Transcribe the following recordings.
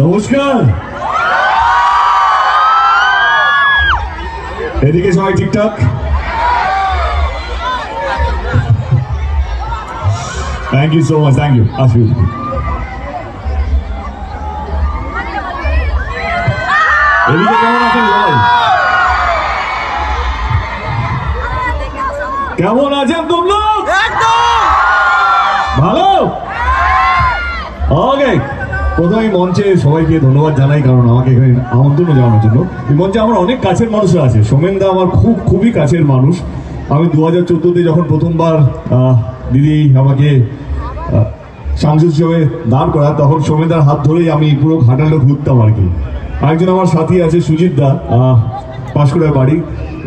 নমস্কার। এদিকে সবাই ঠিকঠাক? Thank you so much, thank you. আসুন। এদিকে কেমন আছেন সবাই? কেমন আছেন তোমরা? ভালো? ওকে, প্রথমে মঞ্চে সবাইকে ধন্যবাদ জানাই, কারণ আমাকে এখানে আমন্ত্রণ জানানোর জন্য। এই মঞ্চে আমার অনেক কাছের মানুষরা আছে। সোমেনদা আমার খুবই কাছের মানুষ। আমি 2014-তে যখন প্রথমবার দিদি আমাকে সাংসদ হিসেবে দাঁড় করা, তখন সোমেনদার হাত ধরেই আমি পুরো ঘাটালে ঘুরতাম আর কি। আরেকজন আমার সাথী আছে সুজিত দা, পাঁশকুড়ার বাড়ি,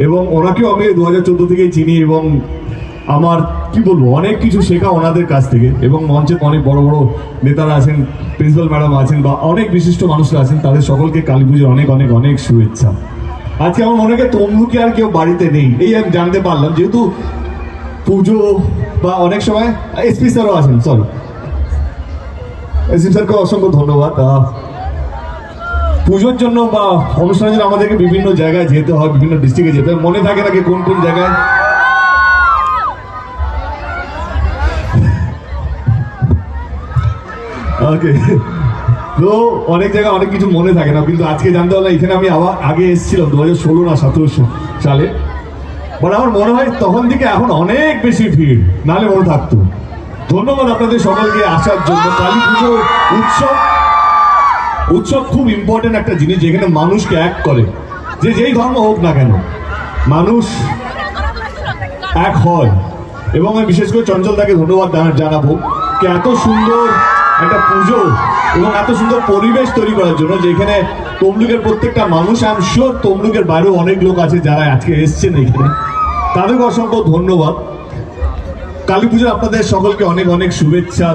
এবং ওনাকেও আমি 2014 থেকেই চিনি, এবং আমার কি বলবো অনেক কিছু শেখা ওনাদের কাছ থেকে। এবং মঞ্চে অনেক বড় বড় নেতারা আছেন, প্রিন্সিপাল ম্যাডাম আছেন, বা অনেক বিশিষ্ট মানুষরা আছেন, তাদের সকলকে কালী পুজোর অনেক অনেক অনেক শুভেচ্ছা। আজকে আমার মনে হয় তমলুকে আর কেউ বাড়িতে নেই, এই আমি জানতে পারলাম, যেহেতু পুজো বা অনেক সময় এসপি স্যারও আছেন। সরি, এসপি স্যারকে অসংখ্য ধন্যবাদ। পুজোর জন্য বা অনুষ্ঠানের জন্য আমাদেরকে বিভিন্ন জায়গায় যেতে হয়, বিভিন্ন ডিস্ট্রিক্টে যেতে হয়। মনে থাকে নাকি কোন কোন জায়গায়? ওকে, তো অনেক জায়গায় অনেক কিছু মনে থাকে না, কিন্তু আজকে জানতে পারলাম এখানে আমি আবার আগে এসেছিলাম 2016 না 17 সালে। বাট আমার মনে হয় তখন থেকে এখন অনেক বেশি ভিড়, নাহলে মনে থাকতো। ধন্যবাদ আপনাদের সকলকে আসার জন্য। কালী পুজো উৎসব খুব ইম্পর্টেন্ট একটা জিনিস, যেখানে মানুষকে এক করে, যে যেই ধর্ম হোক না কেন মানুষ এক হয়। এবং আমি বিশেষ করে চঞ্চলদাকে ধন্যবাদ জানাবো যে এত সুন্দর একটা পুজো এবং এত সুন্দর পরিবেশ তৈরি করার জন্য, যেখানে তমলুকের প্রত্যেকটা মানুষ, আই এম শিওর তমলুকের বাইরেও অনেক লোক আছে যারা আজকে এসছেন এখানে, তাদেরকে অসংখ্য ধন্যবাদ। কালী পুজোর আপনাদের সকলকে অনেক অনেক শুভেচ্ছা।